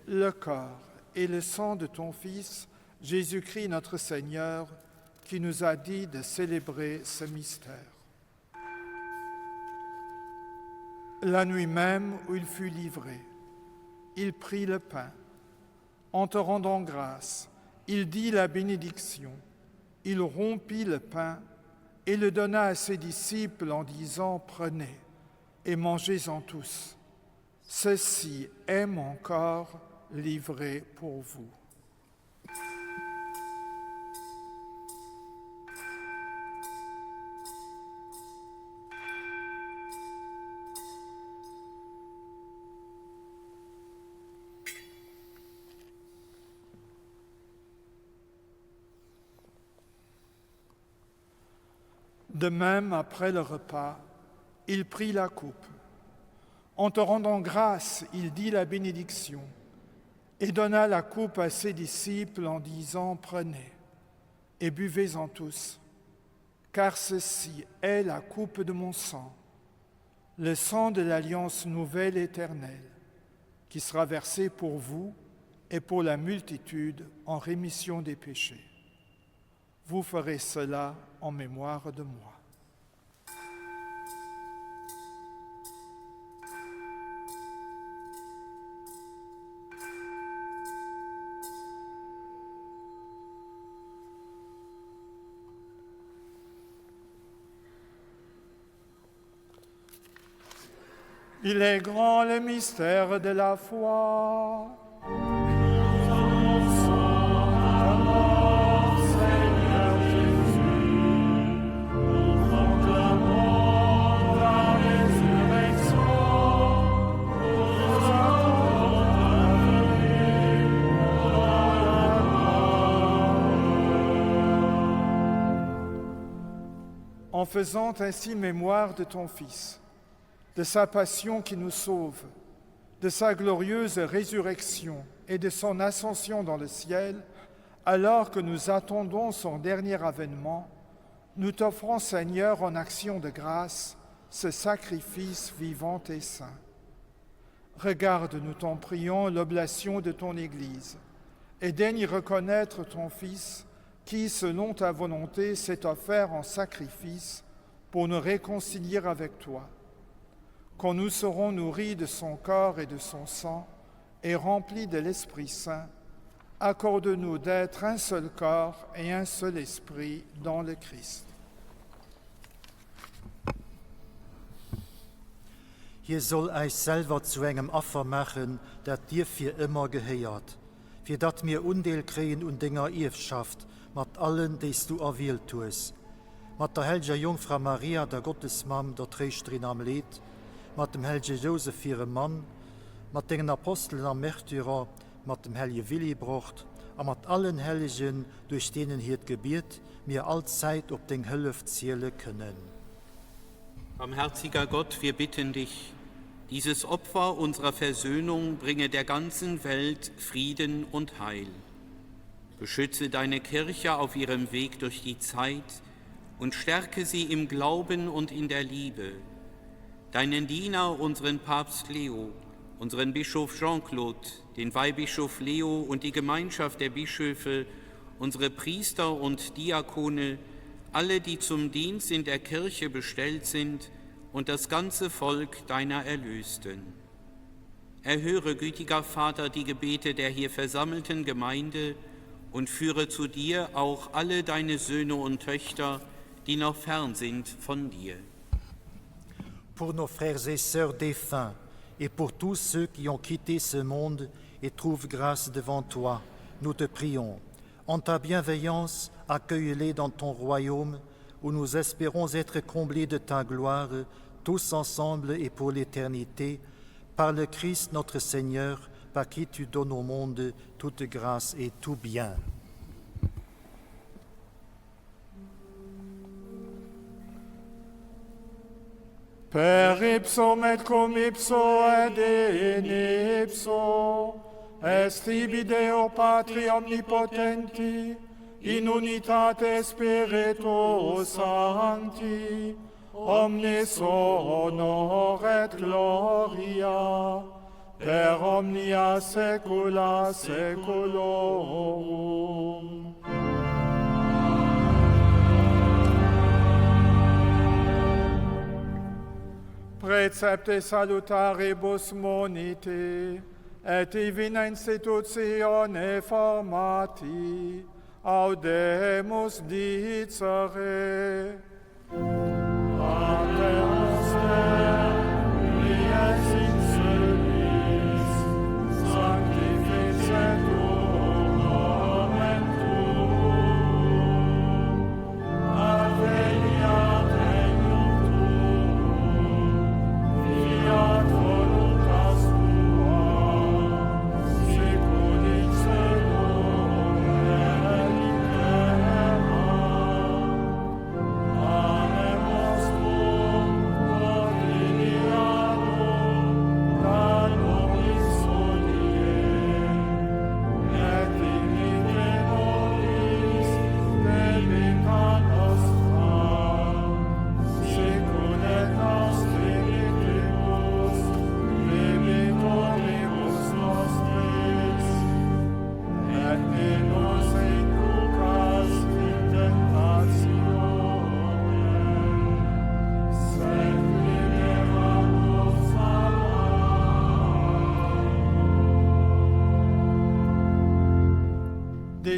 le corps et le sang de ton Fils, Jésus-Christ notre Seigneur, qui nous a dit de célébrer ce mystère. La nuit même où il fut livré, il prit le pain. En te rendant grâce, il dit la bénédiction. Il rompit le pain et le donna à ses disciples en disant « Prenez et mangez-en tous. Ceci est mon corps livré pour vous. » De même, après le repas, il prit la coupe. En te rendant grâce, il dit la bénédiction et donna la coupe à ses disciples en disant « Prenez et buvez-en tous, car ceci est la coupe de mon sang, le sang de l'alliance nouvelle éternelle, qui sera versé pour vous et pour la multitude en rémission des péchés. Vous ferez cela en mémoire de moi. » Il est grand le mystère de la foi. Seigneur Jésus, nous proclamons ta résurrection. Nous attendons ta venue dans la mort. En faisant ainsi mémoire de ton Fils, de sa passion qui nous sauve, de sa glorieuse résurrection et de son ascension dans le ciel, alors que nous attendons son dernier avènement, nous t'offrons, Seigneur, en action de grâce, ce sacrifice vivant et saint. Regarde, nous t'en prions, l'oblation de ton Église, et daigne reconnaître ton Fils, qui, selon ta volonté, s'est offert en sacrifice pour nous réconcilier avec toi. Quand nous serons nourris de son corps et de son sang et remplis de l'Esprit Saint, accorde-nous d'être un seul corps et un seul esprit dans le Christ. Ihr soll euch selber zu engem Opfer machen, dat dir für immer geheiert, für dat mir Undeel kriegen und Dinger Erbschaft, mit allen, dies du erwählt tuest. Mit der Helge Jungfrau Maria, der Gottesmam, der Trägerin am Lied, mit dem Helge Josef, ihrem Mann, mit den Aposteln am Märtyrer, mit dem Helge Willibrocht, und mit allen Heiligen, durch denen hier Gebet mir allzeit ob den Hülf zählen können. Barmherziger Gott, wir bitten dich, dieses Opfer unserer Versöhnung bringe der ganzen Welt Frieden und Heil. Beschütze deine Kirche auf ihrem Weg durch die Zeit und stärke sie im Glauben und in der Liebe. Deinen Diener, unseren Papst Leo, unseren Bischof Jean-Claude, den Weihbischof Leo und die Gemeinschaft der Bischöfe, unsere Priester und Diakone, alle, die zum Dienst in der Kirche bestellt sind, und das ganze Volk deiner Erlösten. Erhöre, gütiger Vater, die Gebete der hier versammelten Gemeinde und führe zu dir auch alle deine Söhne und Töchter, die noch fern sind von dir. Pour nos frères et sœurs défunts, et pour tous ceux qui ont quitté ce monde et trouvent grâce devant toi, nous te prions. En ta bienveillance, accueille-les dans ton royaume, où nous espérons être comblés de ta gloire, tous ensemble et pour l'éternité, par le Christ notre Seigneur, par qui tu donnes au monde toute grâce et tout bien. Per ipsum et cum ipso et in ipso, est ibi Deo Patri omnipotenti, in unitate Spiritus Sancti, omnis honor et gloria, per omnia saecula saeculorum. Precepte salutaribus monite, et divina institutione formati, audemus dicere. Pater noster, qui es in celis, sanctificetur nomen tuum, adveniat regnum tuum, fiat voluntas tua, sicur in cielo et in terra. Amen.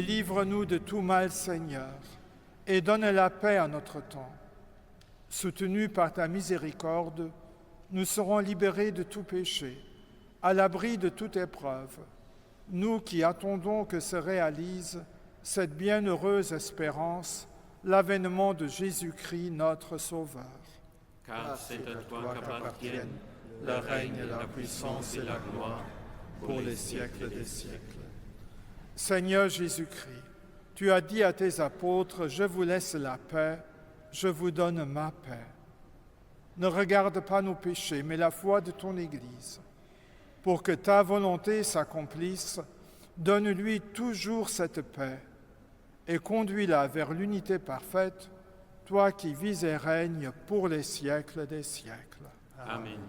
Délivre-nous de tout mal, Seigneur, et donne la paix à notre temps. Soutenus par ta miséricorde, nous serons libérés de tout péché, à l'abri de toute épreuve, nous qui attendons que se réalise cette bienheureuse espérance, l'avènement de Jésus-Christ, notre Sauveur. Car c'est à toi qu'appartiennent le règne, la puissance et la gloire pour les siècles des siècles. Seigneur Jésus-Christ, tu as dit à tes apôtres, « Je vous laisse la paix, je vous donne ma paix. » Ne regarde pas nos péchés, mais la foi de ton Église. Pour que ta volonté s'accomplisse, donne-lui toujours cette paix et conduis-la vers l'unité parfaite, toi qui vis et règnes pour les siècles des siècles. Amen.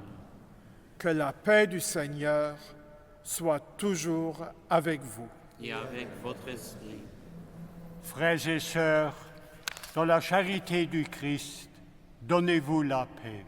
Que la paix du Seigneur soit toujours avec vous. Et avec votre esprit. Frères et sœurs, dans la charité du Christ, donnez-vous la paix.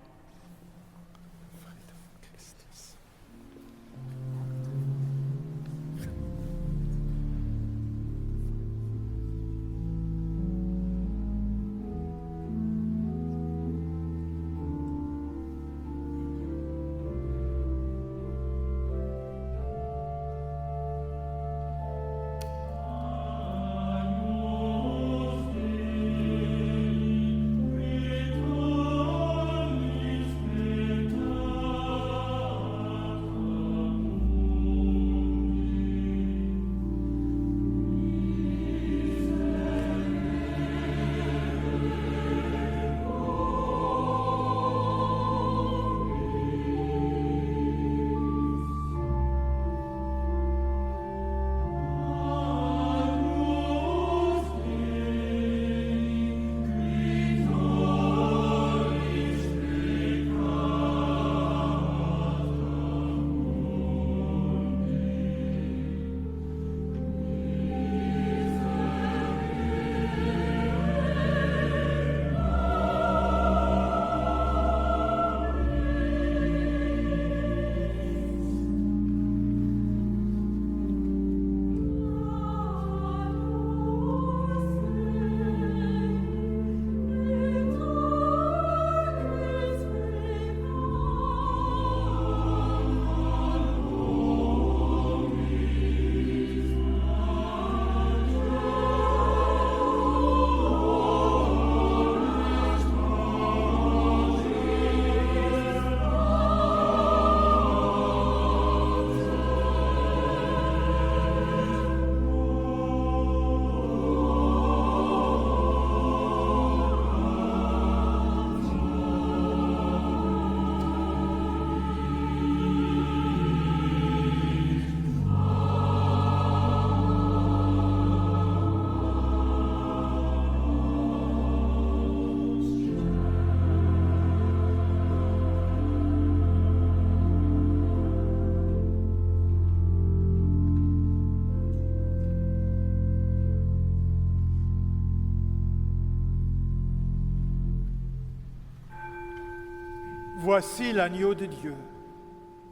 Voici l'agneau de Dieu.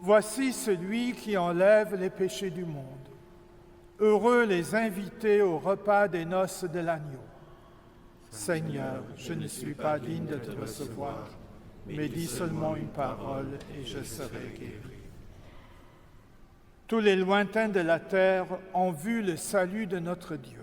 Voici celui qui enlève les péchés du monde. Heureux les invités au repas des noces de l'agneau. Seigneur, je ne suis pas digne de te recevoir, mais dis seulement une parole et je serai guéri. Tous les lointains de la terre ont vu le salut de notre Dieu.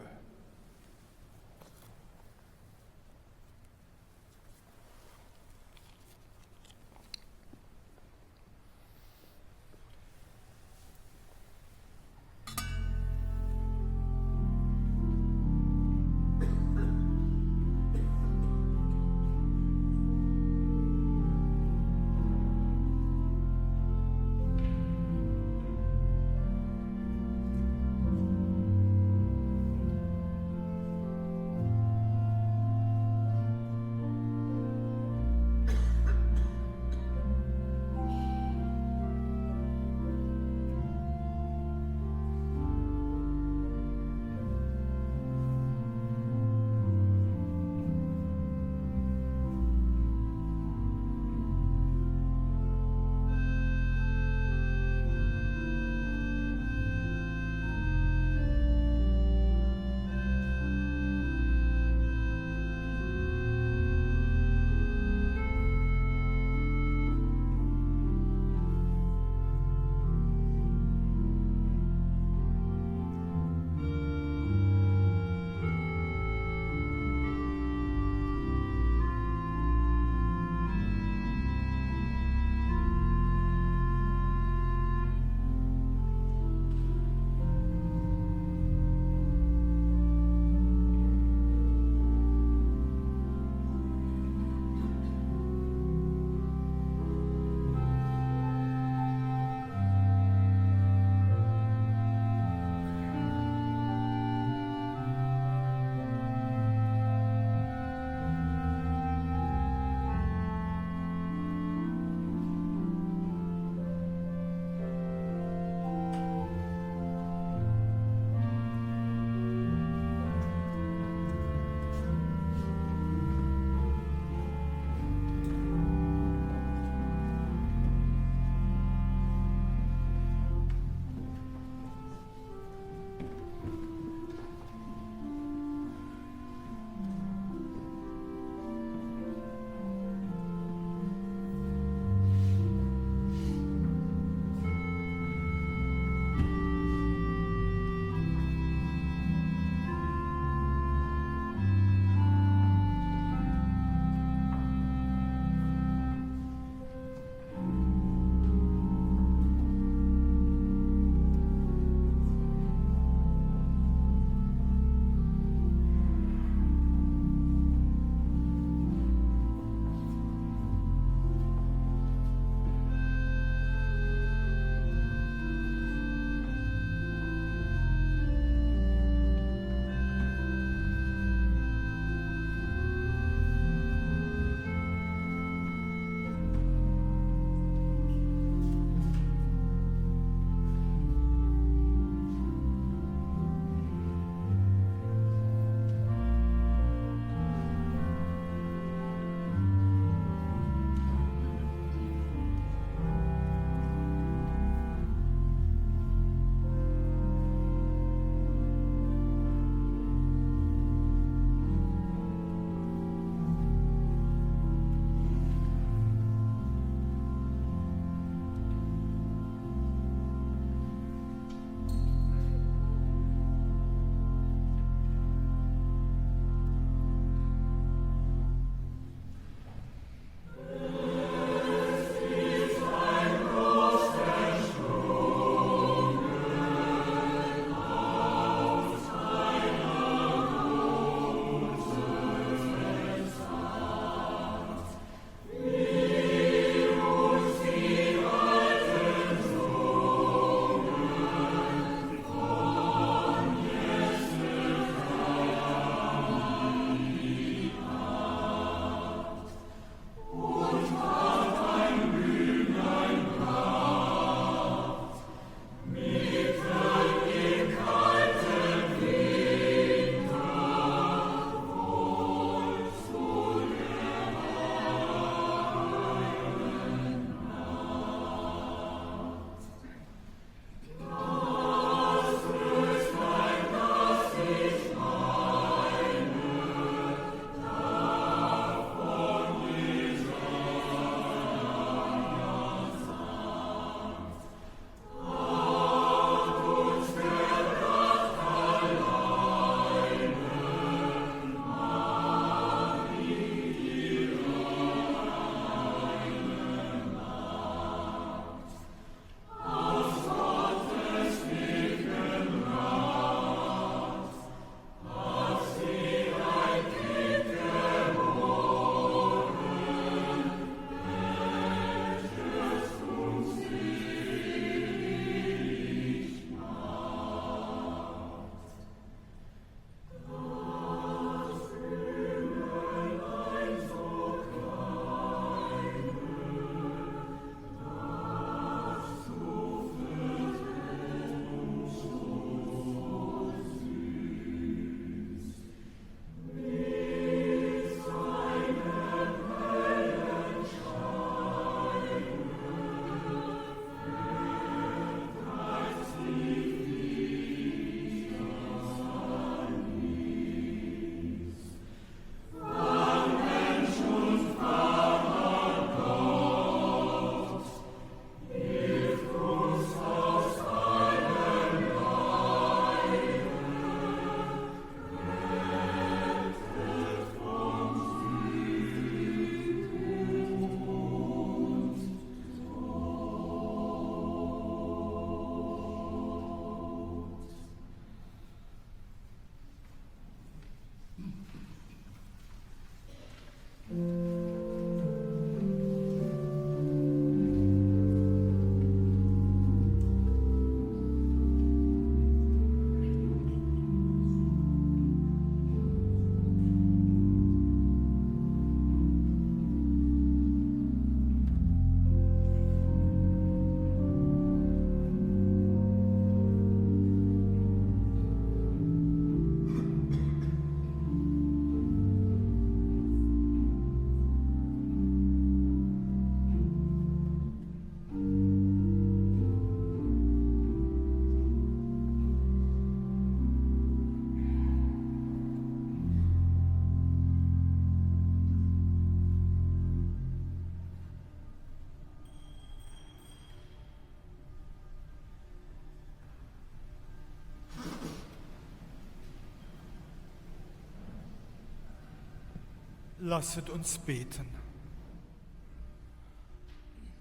Lasset uns beten.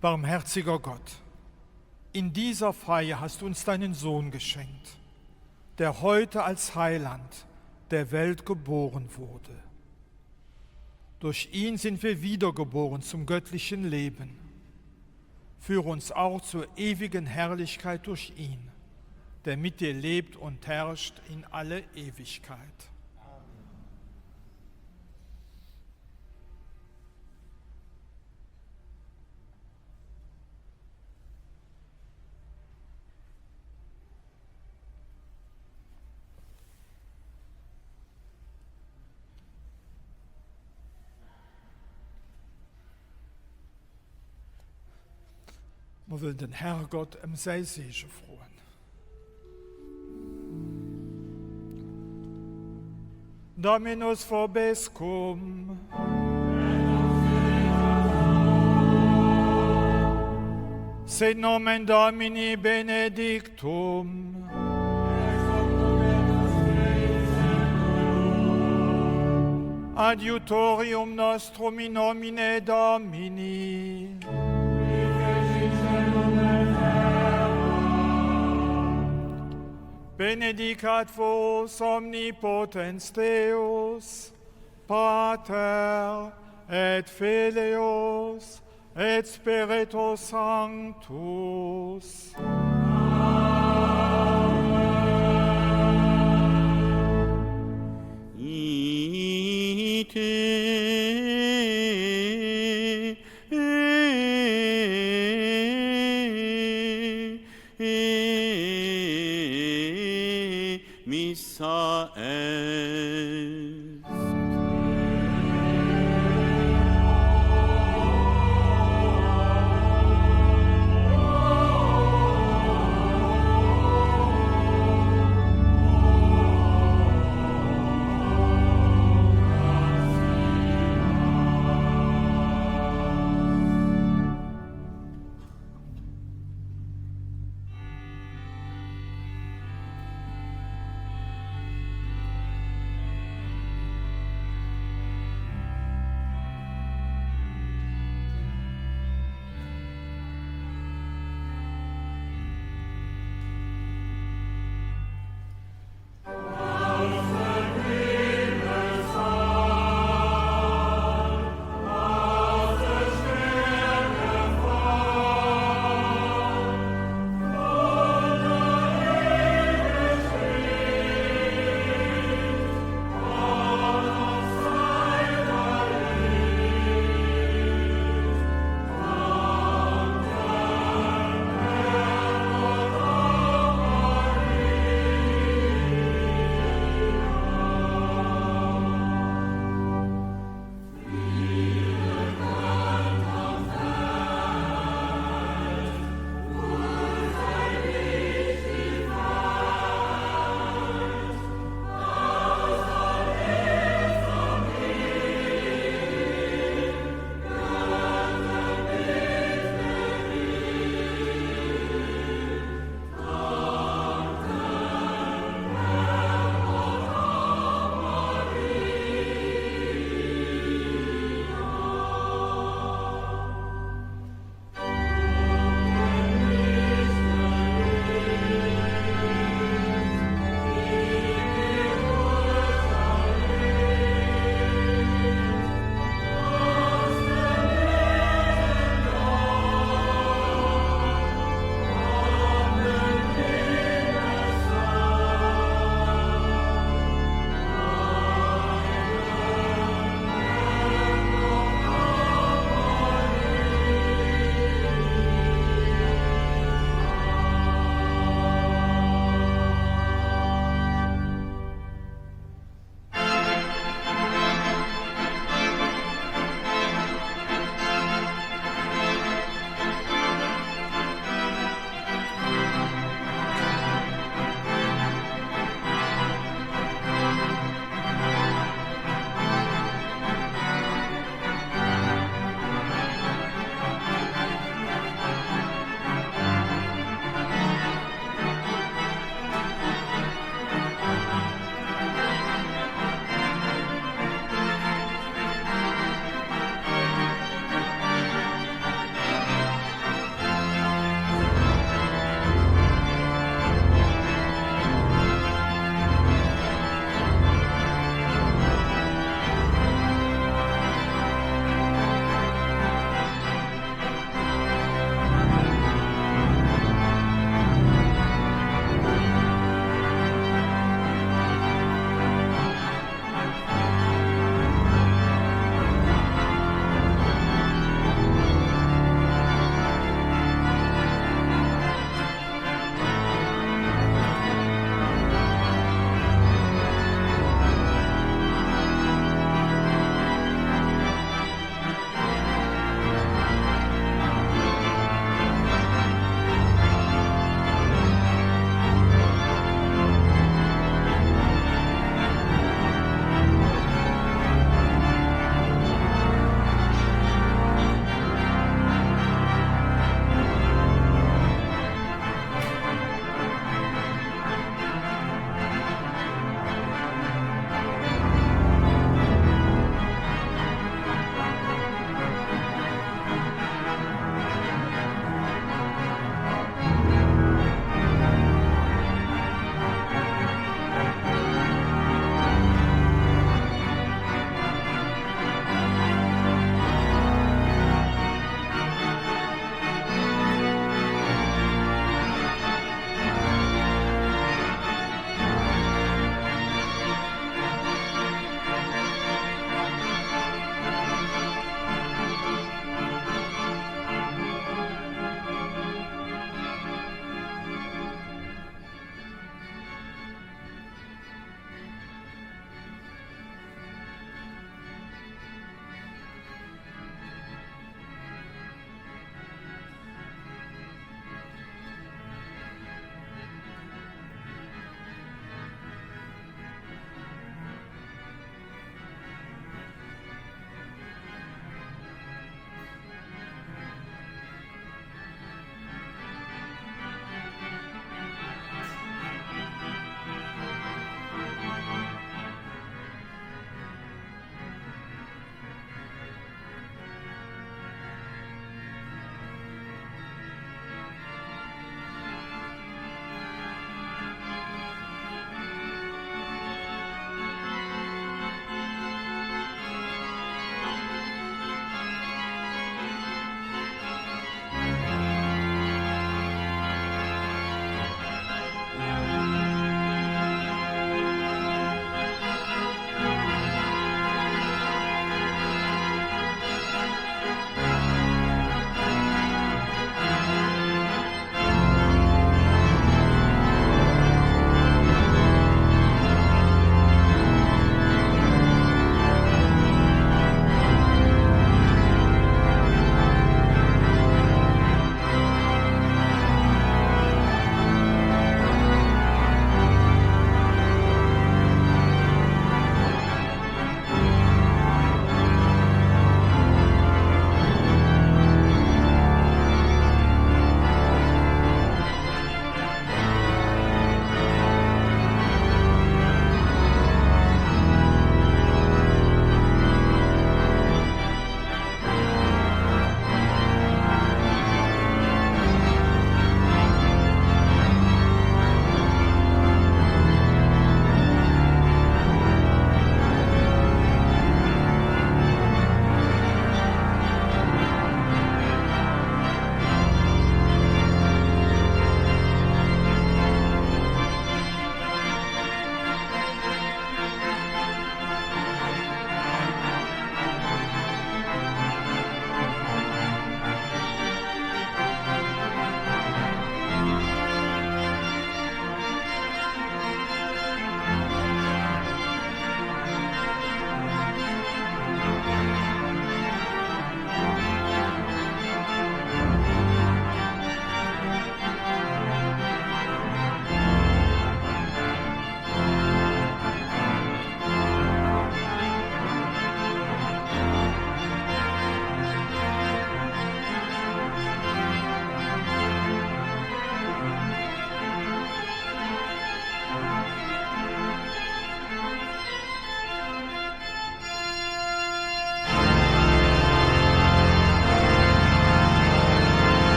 Barmherziger Gott, in dieser Feier hast du uns deinen Sohn geschenkt, der heute als Heiland der Welt geboren wurde. Durch ihn sind wir wiedergeboren zum göttlichen Leben. Führe uns auch zur ewigen Herrlichkeit durch ihn, der mit dir lebt und herrscht in alle Ewigkeit. Wir wollen den Herrgott sei Segen frohen. Dominus vobiscum. Sit nomen Domini benedictum. Adiutorium nostrum in nomine Domini. Benedicat vos omnipotens Deus, Pater et Filius et Spiritus Sanctus. Missa est.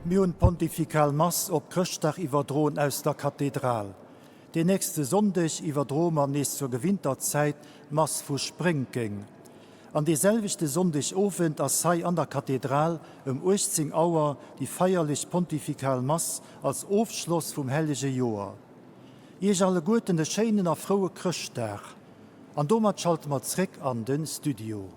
Wir hun Pontifikal Mass op Krchtdag iwwerdroen aus der Kathedral. De nächste Sonntag iwwerdromer nees zur Gewinterzeit Mass vu Springking. An deselvichte Sonntagofend as sei an der Kathedral 18 Auer die feierlich Pontifikal Mass als Aufschloss vum hellige Joer. Ich alle guten de Scheinen a frohe Krchtdag. An dommer schalt mat zreck an den Studio.